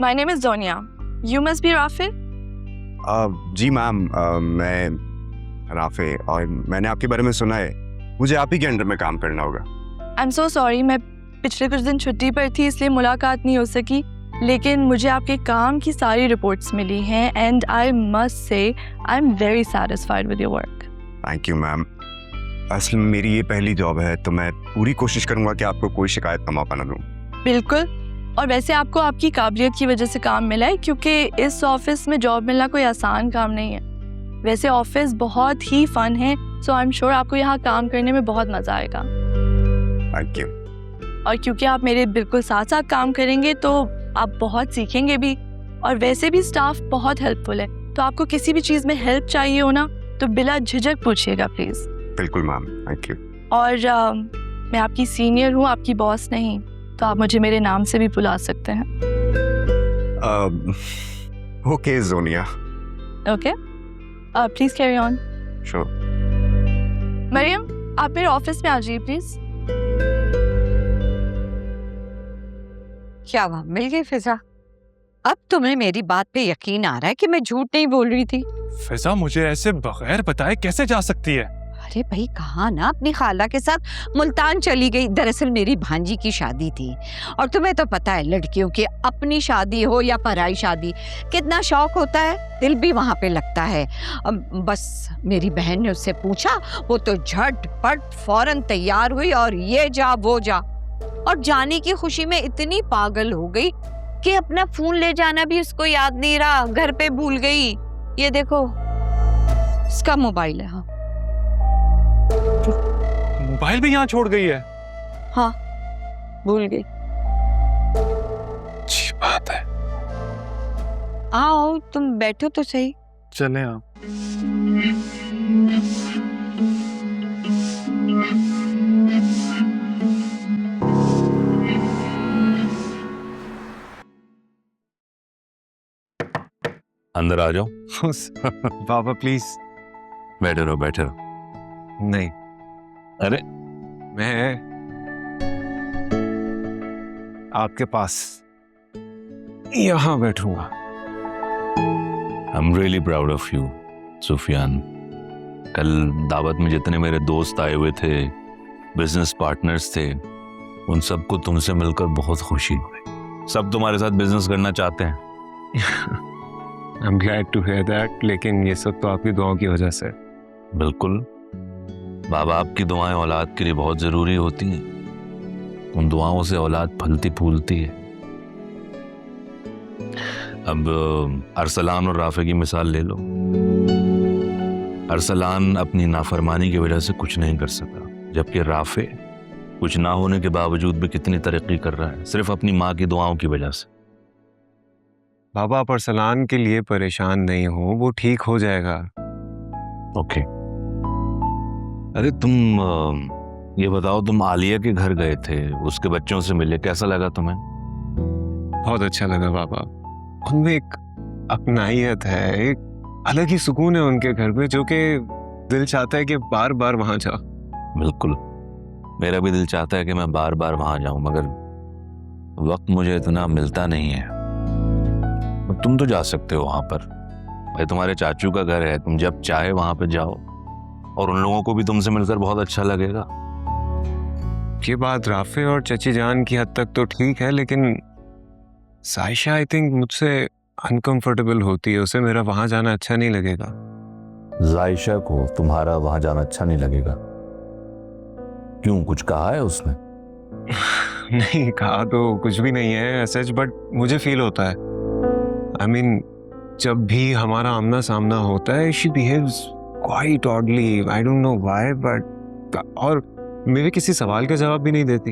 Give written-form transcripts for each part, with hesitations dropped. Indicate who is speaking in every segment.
Speaker 1: My name is Zonia. You must be Rafe?
Speaker 2: जी ma'am, मैं Rafe और मैंने आपके बारे में सुना है। मुझे आप ही के अंडर में काम करना होगा।
Speaker 1: I'm so sorry, मैं पिछले कुछ दिन छुट्टी पर थी इसलिए मुलाकात नहीं हो सकी, लेकिन मुझे आपके काम की सारी रिपोर्ट्स मिली हैं and I must say I'm very satisfied with your work.
Speaker 2: Thank you ma'am. असल में मेरी ये पहली जॉब है तो मैं पूरी कोशिश करूँगा कि आपको कोई शिकायत का मौका ना दूँ।
Speaker 1: बिल्कुल, और वैसे आपको आपकी काबिलियत की वजह से काम मिला है, क्योंकि इस ऑफिस में जॉब मिलना कोई आसान काम नहीं है। वैसे ऑफिस बहुत ही फन है, सो आई एम श्योर आपको यहाँ काम करने में बहुत मज़ा आएगा।
Speaker 2: Thank you.
Speaker 1: और क्योंकि आप मेरे बिल्कुल साथ साथ काम करेंगे तो आप बहुत सीखेंगे भी, और वैसे भी स्टाफ बहुत हेल्पफुल है, तो आपको किसी भी चीज़ में हेल्प चाहिए हो ना तो बिला झिझक पूछिएगा प्लीज़।
Speaker 2: बिल्कुल मैम, थैंक यू।
Speaker 1: और मैं आपकी सीनियर हूँ, आपकी बॉस नहीं, तो आप मुझे मेरे नाम से भी बुला सकते हैं।
Speaker 2: Okay Joniya.
Speaker 1: Okay, please carry on.
Speaker 2: Sure.
Speaker 1: Mariam, आप मेरे ऑफिस में आ जाइए प्लीज।
Speaker 3: क्या हुआ, मिल गई फिजा? अब तुम्हें मेरी बात पे यकीन आ रहा है कि मैं झूठ नहीं बोल रही थी?
Speaker 4: फिजा मुझे ऐसे बगैर बताए कैसे जा सकती है?
Speaker 3: अरे भाई, कहा ना अपनी खाला के साथ मुल्तान चली गई। दरअसल मेरी भांजी की शादी थी, और तुम्हें तो पता है लड़कियों की अपनी शादी हो या पराई शादी कितना शौक होता है, दिल भी वहां पे लगता है। बस मेरी बहन ने उससे पूछा, वो तो झटपट फौरन तैयार हुई और ये जा वो जा, और जाने की खुशी में इतनी पागल हो गई कि अपना फोन ले जाना भी उसको याद नहीं रहा, घर पे भूल गई। ये देखो, इसका मोबाइल है। हाँ,
Speaker 4: मोबाइल भी यहाँ छोड़ गई है?
Speaker 3: हाँ, भूल गई।
Speaker 4: अच्छी बात है।
Speaker 3: आओ, तुम बैठो तो सही।
Speaker 4: चले आप।
Speaker 5: अंदर आ जाओ।
Speaker 2: पापा प्लीज।
Speaker 5: बैठे रहो बैठे रहो।
Speaker 2: नहीं,
Speaker 5: अरे
Speaker 2: मैं आपके पास यहाँ बैठूंगा।
Speaker 5: I am really proud of you Sufiyan. कल दावत में जितने मेरे दोस्त आए हुए थे, बिजनेस पार्टनर्स थे, उन सबको तुमसे मिलकर बहुत खुशी हुई। सब तुम्हारे साथ बिजनेस करना चाहते हैं।
Speaker 2: I'm glad to hear that, लेकिन ये सब तो आपकी दुआओं की वजह से।
Speaker 5: बिल्कुल, माँ बाप की दुआएं औलाद के लिए बहुत जरूरी होती हैं। उन दुआओं से औलाद फलती फूलती है। अब अरसलान और राफे की मिसाल ले लो। अरसलान अपनी नाफरमानी की वजह से कुछ नहीं कर सका, जबकि राफे कुछ ना होने के बावजूद भी कितनी तरक्की कर रहा है, सिर्फ अपनी माँ की दुआओं की वजह से।
Speaker 2: बाबा, आप अरसलान के लिए परेशान नहीं हो, वो ठीक हो जाएगा।
Speaker 5: ओके। अरे तुम ये बताओ, तुम आलिया के घर गए थे, उसके बच्चों से मिले, कैसा लगा तुम्हें?
Speaker 2: बहुत अच्छा लगा बाबा। उनमें एक अपनाइयत है, एक अलग ही सुकून है उनके घर में, जो कि दिल चाहता है कि बार बार वहां जाओ।
Speaker 5: बिल्कुल, मेरा भी दिल चाहता है कि मैं बार बार वहां जाऊं, मगर वक्त मुझे इतना मिलता नहीं है। तुम तो जा सकते हो वहां पर, भाई तुम्हारे चाचू का घर है, तुम जब चाहे वहां पे जाओ, और उन लोगों को भी तुमसे मिलकर बहुत अच्छा लगेगा।
Speaker 2: ये बात राफे और चची जान की हद तक तो ठीक है, लेकिन साइशा आई थिंक मुझसे अनकंफर्टेबल होती है, उसे मेरा वहां जाना अच्छा नहीं लगेगा।
Speaker 5: जायशा को तुम्हारा वहां जाना अच्छा नहीं लगेगा? क्यों, कुछ कहा है उसने?
Speaker 2: नहीं, कहा तो कुछ भी नहीं है सच, बट मुझे फील होता है। I mean, जब भी हमारा आमना सामना होता है, she behaves quite oddly. I don't know why, but और मेरे किसी सवाल का जवाब भी नहीं देती।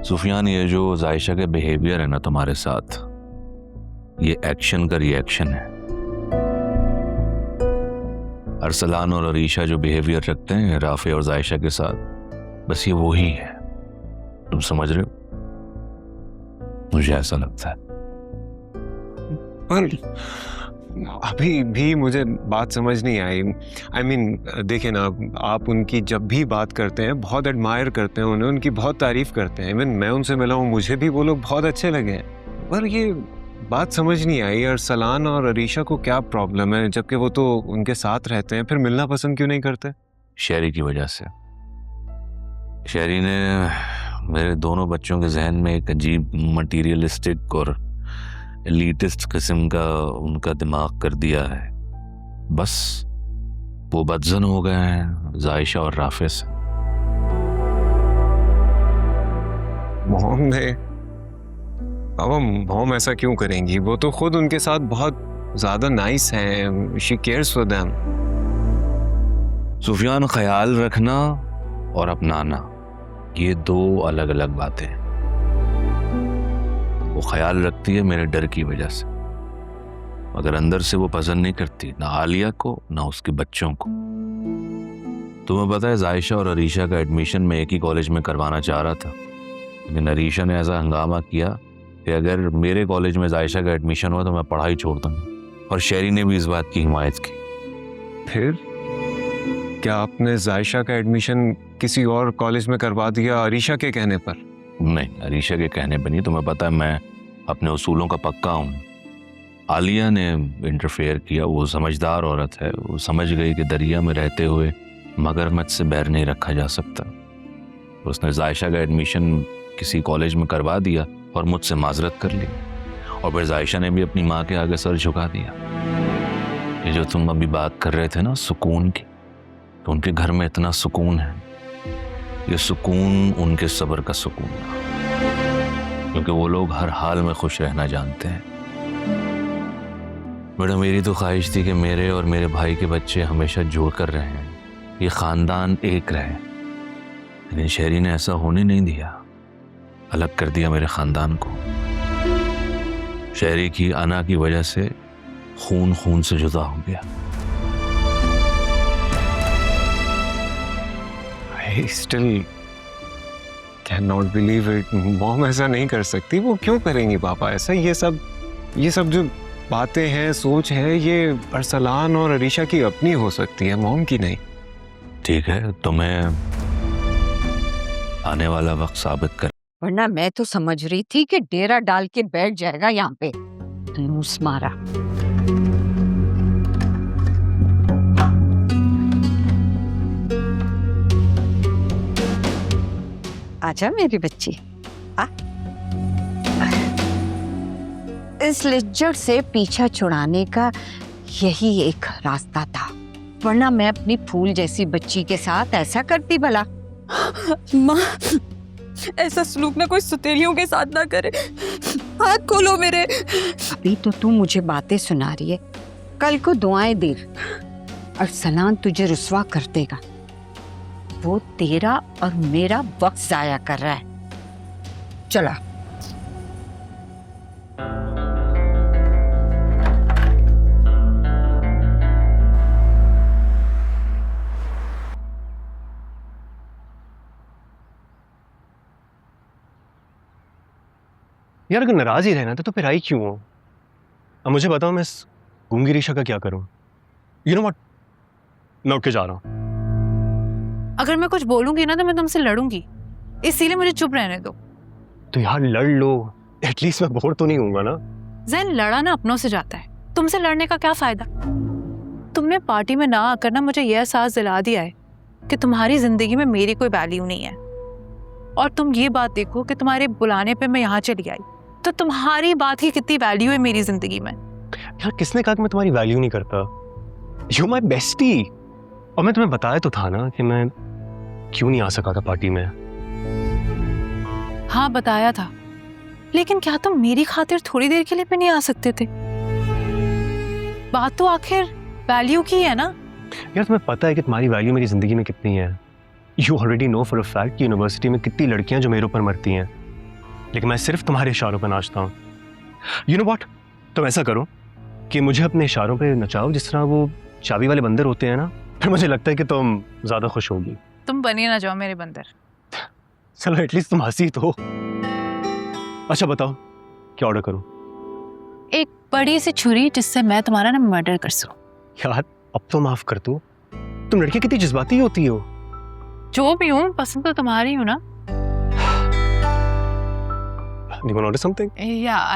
Speaker 5: सुफियान, ये जो जायशा के बिहेवियर है ना तुम्हारे साथ, ये एक्शन का रिएक्शन है। अरसलान और अरीशा जो बिहेवियर रखते हैं राफे और जायशा के साथ, बस ये वही है। तुम समझ रहे हो? मुझे ऐसा लगता है।
Speaker 2: पर अभी भी मुझे बात समझ नहीं आई। I mean, देखिए ना, आप उनकी जब भी बात करते हैं बहुत एडमायर करते हैं उन्हें, उनकी बहुत तारीफ करते हैं। इवन मैं उनसे मिला हूँ, मुझे भी वो लोग बहुत अच्छे लगे हैं। पर ये बात समझ नहीं आई, अरसलान और अरीशा को क्या प्रॉब्लम है, जबकि वो तो उनके साथ रहते हैं, फिर मिलना पसंद क्यों नहीं करते?
Speaker 5: शहरी की वजह से। शहरी ने मेरे दोनों बच्चों के जहन में एक अजीब मटीरियलिस्टिक और एलिटिस्ट किस्म का उनका दिमाग कर दिया है। बस वो बदजन हो गए हैं जायशा और राफे से।
Speaker 2: मॉम ने, अब मॉम ऐसा क्यों करेंगी? वो तो खुद उनके साथ बहुत ज्यादा नाइस हैं, she cares for them.
Speaker 5: Sufiyan, ख्याल रखना और अपनाना ये दो अलग अलग बातें हैं। वो ख्याल रखती है मेरे डर की वजह से, मगर अंदर से वो पसंद नहीं करती ना आलिया को ना उसके बच्चों को। तुम्हें पता है जायशा और अरीशा का एडमिशन मैं एक ही कॉलेज में करवाना चाह रहा था, लेकिन अरीशा ने ऐसा हंगामा किया कि अगर मेरे कॉलेज में जायशा का एडमिशन हुआ तो मैं पढ़ाई छोड़ दूंगा, और शहरी ने भी इस बात की हिमायत की।
Speaker 2: फिर क्या आपने जायशा का एडमिशन किसी और कॉलेज में करवा दिया अरीशा के कहने पर?
Speaker 5: नहीं, अरीशा के कहने पे नहीं। तुम्हें पता है मैं अपने उसूलों का पक्का हूँ। आलिया ने इंटरफेयर किया, वो समझदार औरत है, वो समझ गई कि दरिया में रहते हुए मगरमच्छ से बैर नहीं रखा जा सकता। उसने जायशा का एडमिशन किसी कॉलेज में करवा दिया और मुझसे माजरत कर ली, और फिर जायशा ने भी अपनी माँ के आगे सर झुका दिया। ये जो तुम अभी बात कर रहे थे ना सुकून की, तो उनके घर में इतना सुकून है, ये सुकून उनके सब्र का सुकून है, क्योंकि वो लोग हर हाल में खुश रहना जानते हैं। बेटा, मेरी तो ख्वाहिश थी कि मेरे और मेरे भाई के बच्चे हमेशा जुड़ कर रहें, ये खानदान एक रहे, लेकिन शहरी ने ऐसा होने नहीं दिया, अलग कर दिया मेरे खानदान को। शहरी की अना की वजह से खून खून से जुदा हो गया।
Speaker 2: I still cannot believe it. Mom ऐसा नहीं कर सकती। वो क्यों करेंगी पापा ऐसा? ये सब जो बातें हैं, सोच है, ये अरसलान और अरीशा की अपनी हो सकती है, मॉम की नहीं।
Speaker 5: ठीक है, तुम्हें आने वाला वक्त साबित कर।
Speaker 3: वरना मैं तो समझ रही थी कि डेरा डाल के बैठ जाएगा यहाँ पे। लूस मारा। आजा मेरी बच्ची, आ। इस लिज्जत से पीछा छुड़ाने का यही एक रास्ता था, वरना मैं अपनी फूल जैसी बच्ची के साथ ऐसा करती भला?
Speaker 1: माँ, ऐसा सलूक ना कोई सुतेलियों के साथ ना करे। हाथ खोलो मेरे।
Speaker 3: अभी तो तू मुझे बातें सुना रही है, कल को दुआएं दे। अरसलान तुझे रुस्वा कर देगा। वो तेरा और मेरा वक्त जाया कर रहा है। चला।
Speaker 6: यार अगर नाराज ही रहना था तो फिर आई क्यों हो? अब मुझे बताओ, मैं इस गूंगी रीशा का क्या करूं? यू नो व्हाट, मैं उठ के जा रहा हूं।
Speaker 7: अगर मैं कुछ बोलूंगी ना तो मैं तुमसे लड़ूंगी, इसीलिए मुझे चुप रहने दो।
Speaker 6: तो यार लड़ लो, एटलीस्ट मैं बोर तो नहीं होऊंगा ना।
Speaker 7: जैन, लड़ा ना अपनों से जाता है, तुमसे लड़ने का क्या फायदा? तुमने पार्टी में ना आकर ना मुझे यह एहसास दिला दिया है कि तुम्हारी जिंदगी में मेरी कोई वैल्यू नहीं है। और तुम ये बात देखो कि तुम्हारे बुलाने पे मैं यहाँ चली आई, तो तुम्हारी बात की कितनी वैल्यू है मेरी जिंदगी में।
Speaker 6: यार किसने कहा कि मैं तुम्हारी वैल्यू नहीं करता? You my bestie. और मैं तुम्हें बताया तो था ना कि मैं क्यों नहीं आ सका था पार्टी में।
Speaker 7: हाँ बताया था, लेकिन क्या तुम मेरी खातिर थोड़ी देर के लिए भी नहीं आ सकते थे? बात तो आखिर वैल्यू की है ना।
Speaker 6: यार तुम्हें पता है कि तुम्हारी वैल्यू मेरी जिंदगी में कितनी है। You already know for a fact कि यूनिवर्सिटी में कितनी लड़कियां जो मेरे ऊपर मरती हैं, लेकिन मैं सिर्फ तुम्हारे इशारों पर नाचता हूँ। यू नो व्हाट, तुम ऐसा करो कि मुझे अपने इशारों पे नचाओ जिस तरह वो चाबी वाले बंदर होते हैं ना, फिर मुझे लगता है कि तुम ज्यादा खुश होगी।
Speaker 7: तुम बनिए ना जाओ मेरे बंदर।
Speaker 6: चलो एटलीस्ट तुम हंसी तो। अच्छा बताओ क्या ऑर्डर करूं?
Speaker 7: एक बड़ी सी छुरी जिससे मैं तुम्हारा ना मर्डर कर सकूं।
Speaker 6: यार अब तो माफ कर दो, तुम लड़की कितनी जज्बाती होती हो।
Speaker 7: जो भी हूँ, पसंद तो तुम्हारी हूँ ना।
Speaker 6: You want to order something?
Speaker 7: Yeah,